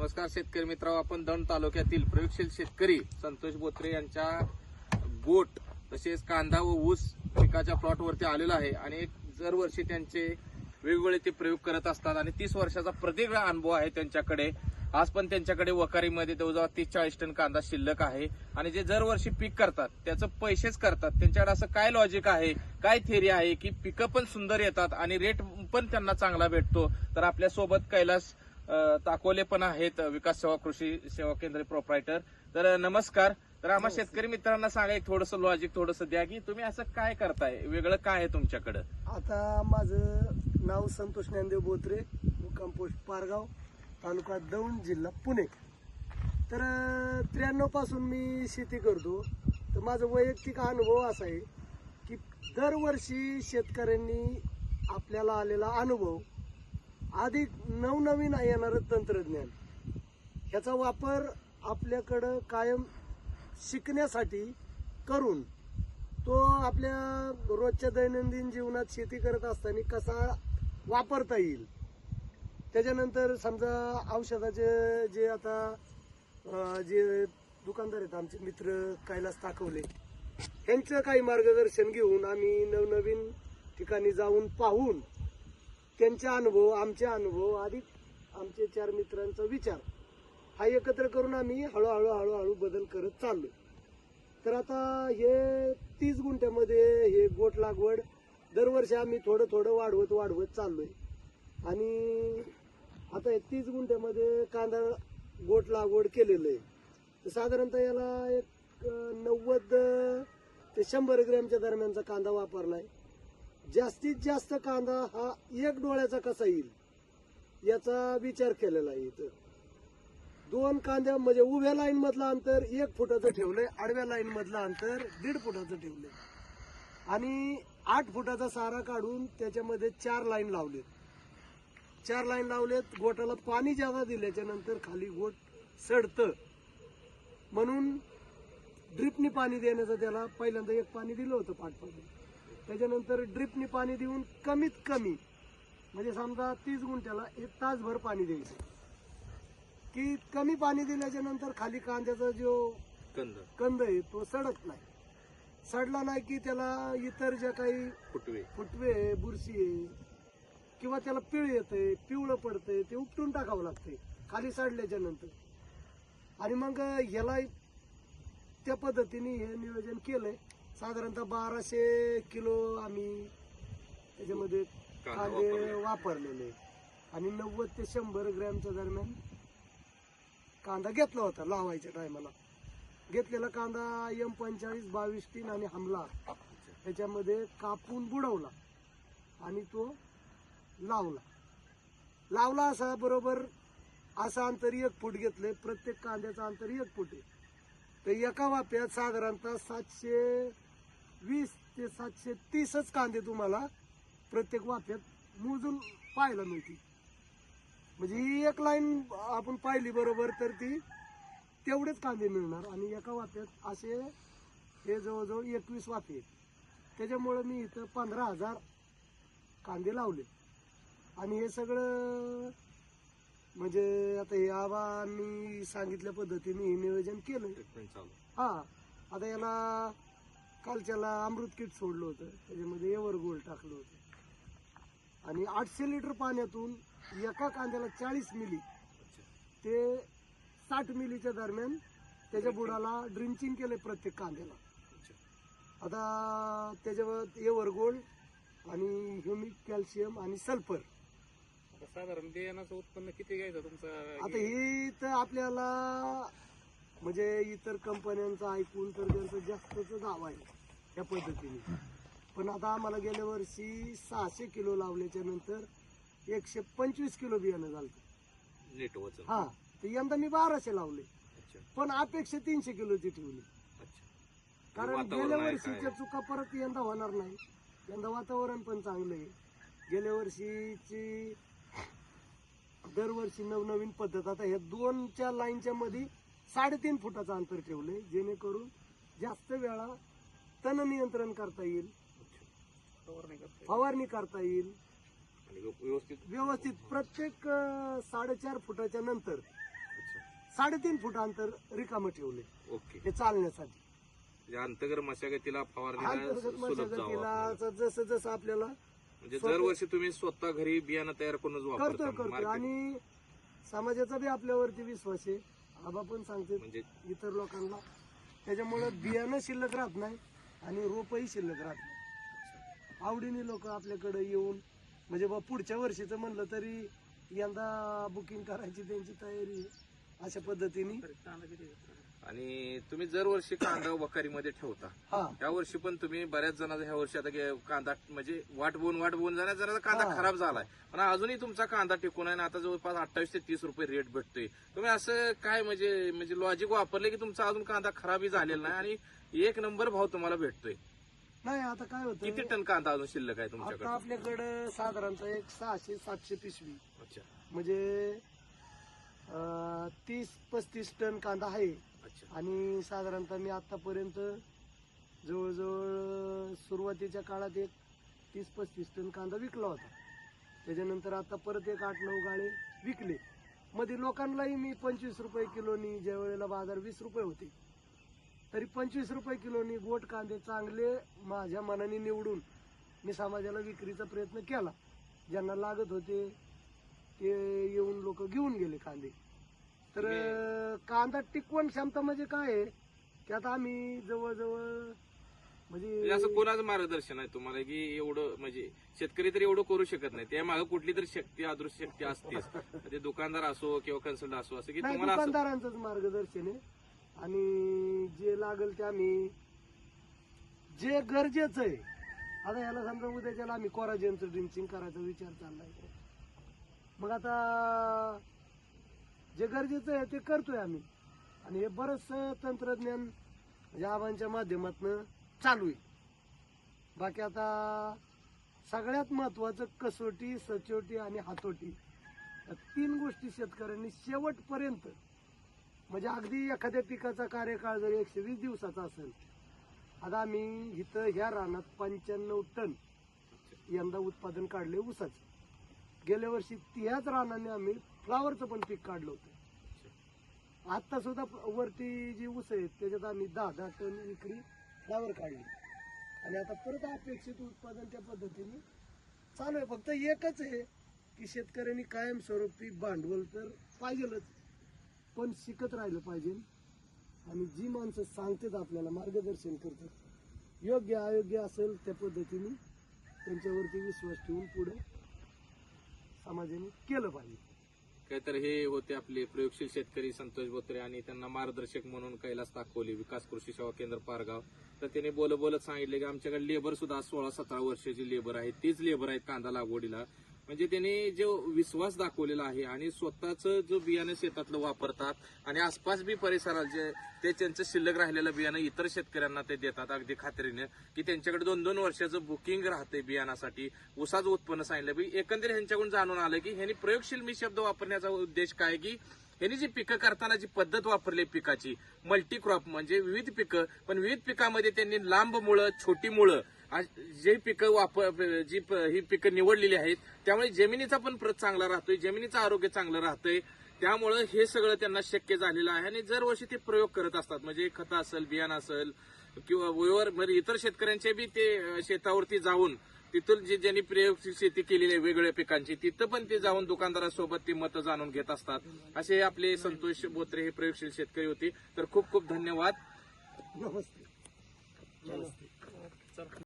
नमस्कार शेतकरी मित्रांनो, आपण दौंड तालुक्यातील प्रयोगशील शेतकरी संतोष बोत्रे यांच्या गोट तसेच कांदा व ऊस पिकाच्या प्लॉटवरती आलेलो आहे आणि दरवर्षी त्यांचे वेगवेगळे ते प्रयोग करत असतात आणि 30 वर्षाचा प्रदीर्घ अनुभव आहे त्यांच्याकडे. आज पण त्यांच्याकडे वकारीमध्ये जवळजवळ 30-40 टन कांदा शिल्लक आहे आणि जे दरवर्षी पीक करतात त्याचं पैसेच करतात. त्यांच्याकडे असं काय लॉजिक आहे, काय थिअरी आहे की पिकं पण सुंदर येतात आणि रेट पण त्यांना चांगला भेटतो. तर आपल्या सोबत कैलास ताकोले पण आहेत, विकास सेवा कृषी सेवा केंद्र प्रोप्रायटर. तर नमस्कार. तर आम्हा शेतकरी मित्रांना सांगा एक थोडंसं लॉजिक थोडंसं द्या की तुम्ही असं काय करताय, वेगळं काय आहे तुमच्याकडं? आता माझं नाव संतोष ज्ञानदेव बोत्रे, मुक्काम पोस्ट पारगाव, तालुका दौंड, जिल्हा पुणे. तर 93 पासून मी शेती करतो. तर माझा वैयक्तिक अनुभव असा आहे की दरवर्षी शेतकऱ्यांनी आपल्याला आलेला अनुभव, अधिक नवनवीन येणारं तंत्रज्ञान, ह्याचा वापर आपल्याकडं कायम शिकण्यासाठी करून तो आपल्या रोजच्या दैनंदिन जीवनात शेती करत असताना कसा वापरता येईल. त्याच्यानंतर समजा औषधाचे जे आता जे दुकानदार आहेत आमचे मित्र कैलास ताकवले, यांचं काही मार्गदर्शन घेऊन आम्ही नवनवीन ठिकाणी जाऊन पाहून त्यांचा अनुभव, आमचे अनुभव, अधिक आमचे 4 मित्रांचा विचार हा एकत्र करून आम्ही हळूहळू बदल करत चाललो. तर आता हे 30 गुंठ्यामध्ये हे गोट लागवड दरवर्षी आम्ही थोडं वाढवत चाललोय आणि आता 30 गुंठ्यामध्ये कांदा गोट लागवड केलेलं आहे. तर साधारणतः याला एक 90 ते 100 ग्रॅमच्या दरम्यानचा कांदा वापरलाय. जास्तीत जास्त कांदा हा 1 डोळ्याचा कसा येईल याचा विचार केलेला आहे. इथं 2 कांद्या म्हणजे उभ्या लाईन मधलं अंतर 1 फुटाचं ठेवलंय, आडव्या लाईन मधलं अंतर 1.5 फुटाचं ठेवलंय आणि 8 फुटाचा सारा काढून त्याच्यामध्ये 4 लाईन लावलेत. 4 लाईन लावलेत. गोटाला पाणी ज्यादा दिल्याच्या नंतर खाली गोट सडतं म्हणून ड्रिपनी पाणी देण्याचं त्याला पहिल्यांदा 1 पाणी दिलं होतं पाठपाठी. त्याच्यानंतर ड्रिपनी पाणी देऊन कमीत कमी म्हणजे समजा 30 गुंठ्याला 1 तासभर पाणी द्यायचं की कमी पाणी दिल्याच्या नंतर खाली कांद्याचा जो कंद आहे तो सडत नाही. सडला नाही की त्याला इतर ज्या काही फुटवे बुरशी आहे किंवा त्याला पिळ येते, पिवळं पडतंय, ते उपटून टाकावं लागते खाली सडल्याच्या नंतर. आणि मग ह्याला त्या पद्धतीने हे नियोजन केलंय. साधारणतः 1200 किलो आम्ही त्याच्यामध्ये कांदे वापरलेले आणि 90 ते 100 ग्रॅमच्या दरम्यान कांदा घेतला होता. लावायच्या टायमाला घेतलेला कांदा M45 22 तीन आणि हमला त्याच्यामध्ये कापून बुडवला आणि तो लावला असा बरोबर असं अंतर 1 फूट घेतलंय. प्रत्येक कांद्याचं अंतर 1 फूट आहे. तर एका वाफ्यात साधारणतः 720 ते 730च कांदे तुम्हाला प्रत्येक वाफ्यात मोजून पाहायला मिळतील. म्हणजे ही 1 लाईन आपण पाहिली बरोबर तर ती तेवढेच कांदे मिळणार आणि एका वाफ्यात असे हे जवळजवळ 21 वाफे आहेत. त्याच्यामुळे मी इथं 15,000 कांदे लावले आणि हे सगळं म्हणजे आता हे आबांनी सांगितल्या पद्धतीने हे नियोजन केलं. हा, आता याला कालच्याला अमृत किट सोडलं होतं, त्याच्यामध्ये एव्हर गोल्ड टाकलं होतं आणि 800 लिटर पाण्यातून एका कांद्याला 40 मिली ते 60 मिलीच्या दरम्यान त्याच्या बुडाला ड्रिंचिंग केलंय प्रत्येक कांद्याला. आता त्याच्यावर एव्हर गोल्ड आणि ह्युमिक कॅल्शियम आणि सल्फर. साधारण बियाणाचं उत्पन्न किती घ्यायचं तुमचं? आता ही तर आपल्याला म्हणजे इतर कंपन्यांचं ऐकून तर त्यांचं जास्तच दावा आहे त्या पद्धतीने. पण आता आम्हाला गेल्या वर्षी 600 किलो लावल्याच्या नंतर 125 किलो बियाणं झालं नेट वजन. हा, तर यंदा मी 1200 लावले पण अपेक्षा 300 किलोची ठेवली. कारण गेल्या वर्षीच्या चुका परत यंदा होणार नाही. यंदा वातावरण पण चांगलं आहे. गेल्या वर्षीची दरवर्षी नवनवीन पद्धत. आता ह्या 2च्या लाईनच्या मध्ये 3.5 फुटाचं अंतर ठेवलंय जेणेकरून जास्त वेळा तण नियंत्रण करता येईल, फवारणी करता येईल व्यवस्थित. प्रत्येक 4.5 फुटाच्या नंतर 3.5 फूट अंतर रिकामं ठेवले ओके. हे चालण्यासाठी. म्हणजे अंतर्गत मशागतीला फवारणीला अंतर्गत सुलभ जावं मशागतीला आपल्याला. जसं जसं आपल्याला म्हणजे दरवर्षी तुम्ही स्वतः घरी बियाणं तयार करूनच वापरता करतोय मार्केट. आणि समाजाचा बी आपल्यावरती विश्वास आहे. आबा पण सांगते म्हणजे इतर लोकांना, त्याच्यामुळं बियाणं शिल्लक राहत नाही आणि रोपही शिल्लक राहत नाही. आवडीने लोक आपल्याकडे येऊन म्हणजे बा पुढच्या वर्षीचं म्हणलं तरी यंदा बुकिंग करायची त्यांची तयारी आहे. अशा पद्धतीने आणि तुम्ही दरवर्षी कांदा वखारीमध्ये ठेवता. हा या वर्षी पण तुम्ही बऱ्याच जणांचा ह्या वर्षी आता कांदा म्हणजे वाट बघून जाण्यात जरा कांदा हा. खराब झालाय, पण अजूनही तुमचा कांदा टिकून आहे आणि आता जवळपास 28 ते 30 रुपये रेट भेटतोय. तुम्ही असं काय म्हणजे लॉजिक वापरले की तुमचा अजून कांदा खराबही झालेला नाही आणि 1 नंबर भाव तुम्हाला भेटतोय. नाही. आता काय किती होतं, टन कांदा अजून शिल्लक आहे आता तुमच्याकडे? आपल्याकडं साधारणतः एक 600-700 पिशवी अच्छा म्हणजे 30-35 टन कांदा आहे. अच्छा. आणि साधारणतः मी आतापर्यंत जवळजवळ सुरुवातीच्या काळात एक 30-35 टन कांदा विकला होता. त्याच्यानंतर आता परत एक 8-9 गाळे विकले. मध्ये लोकांनाही मी 25 रुपये किलोनी, ज्या वेळेला बाजार 20 रुपये होते तरी 25 रुपये किलोनी गोट कांदे चांगले माझ्या मनाने निवडून मी समाजाला विक्रीचा प्रयत्न केला. ज्यांना लागत होते ते येऊन लोक घेऊन गेले कांदे. तर कांदा टिकवण क्षमता म्हणजे काय आहे की आता आम्ही जवळजवळ म्हणजे असं कोणाचं मार्गदर्शन आहे तुम्हाला की एवढं म्हणजे शेतकरी तर एवढं करू शकत नाही, त्या मागे कुठली तरी शक्ती अदृश्य शक्ती असतेच. ते दुकानदार असो किंवा कन्सल्टंट असो, असं की नाही, तुम्हाला असं दुकानदारांचंच मार्गदर्शन आहे. आणि जे लागेल ते आम्ही जे गरजेचं आहे. आता याला समजा उद्याच्याला आम्ही कोराजेनचं ड्रिंचिंग करायचा विचार चाललाय, मग आता जे गरजेचं आहे ते करतोय आम्ही. आणि हे बरंचसं तंत्रज्ञान म्हणजे आबांच्या माध्यमातून चालू आहे. बाकी आता सगळ्यात महत्वाचं कसोटी, सचोटी आणि हातोटी या 3 गोष्टी शेतकऱ्यांनी शेवटपर्यंत म्हणजे अगदी एखाद्या पिकाचा कार्यकाळ जर 120 दिवसाचा असेल, आता आम्ही इथं ह्या रानात 95 टन यंदा उत्पादन काढले ऊसाचं. गेल्या वर्षी त्याच रानाने आम्ही फ्लावरचं पण पीक काढलं होतं. आता सुद्धा वरती जी ऊस आहेत त्याच्यात आम्ही 10 टन विक्री फ्लावर काढली. आणि आता परत अपेक्षित उत्पादन त्या पद्धतीने चालू आहे. फक्त एकच आहे की शेतकऱ्यांनी कायमस्वरूपी भांडवल तर पाहिजेलच, पण शिकत राहिलं पाहिजे. आणि जी माणसं सांगतात आपल्याला, मार्गदर्शन करतात, योग्य अयोग्य असेल त्या पद्धतीने त्यांच्यावरती विश्वास ठेवून पुढे समाजाने केलं पाहिजे. काहीतरी हे होते आपले प्रयोगशील शेतकरी संतोष बोत्रे आणि त्यांना मार्गदर्शक म्हणून कैलास दाखवले विकास कृषी सेवा केंद्र पारगाव. तर त्याने बोलत सांगितले की आमच्याकडे लेबर सुद्धा 16-17 वर्षाची लेबर आहेत, तीच लेबर आहेत कांदा लागवडीला. म्हणजे त्यांनी जो विश्वास दाखवलेला आहे आणि स्वतःच जो बियाणं शेतातलं वापरतात आणि आसपास बी परिसरात जे ते त्यांचं शिल्लक राहिलेलं बियाणं इतर शेतकऱ्यांना ते देतात अगदी खात्रीने, की त्यांच्याकडे 2-2 वर्षाचं बुकिंग राहते बियाणासाठी. ऊसाचं उत्पन्न सांगितलं. एकंदरीत ह्यांच्याकडून जाणून आलं की ह्यांनी प्रयोगशील मी शब्द वापरण्याचा उद्देश काय की ह्यांनी जी पिकं करताना जी पद्धत वापरली पिकाची मल्टी क्रॉप म्हणजे विविध पिकं, पण विविध पिकामध्ये त्यांनी लांब मुळं, छोटी मुळं जे पिकं ही पिकं निवडलेली आहेत, त्यामुळे जमिनीचा पण प्रत चांगला राहतोय, जमिनीचं आरोग्य चांगलं राहतंय. त्यामुळं हे सगळं त्यांना शक्य झालेलं आहे. आणि दरवर्षी ते प्रयोग करत असतात. म्हणजे खतं असेल, बियाणं असेल किंवा म्हणजे इतर शेतकऱ्यांचे बी ते शेतावरती जाऊन तिथून जे ज्यांनी प्रयोगशील शेती केलेली आहे वेगवेगळ्या पिकांची, तिथं पण ते जाऊन दुकानदारासोबत ती मतं जाणून घेत असतात. असे आपले संतोष बोत्रे हे प्रयोगशील शेतकरी होते. तर खूप खूप धन्यवाद. नमस्ते.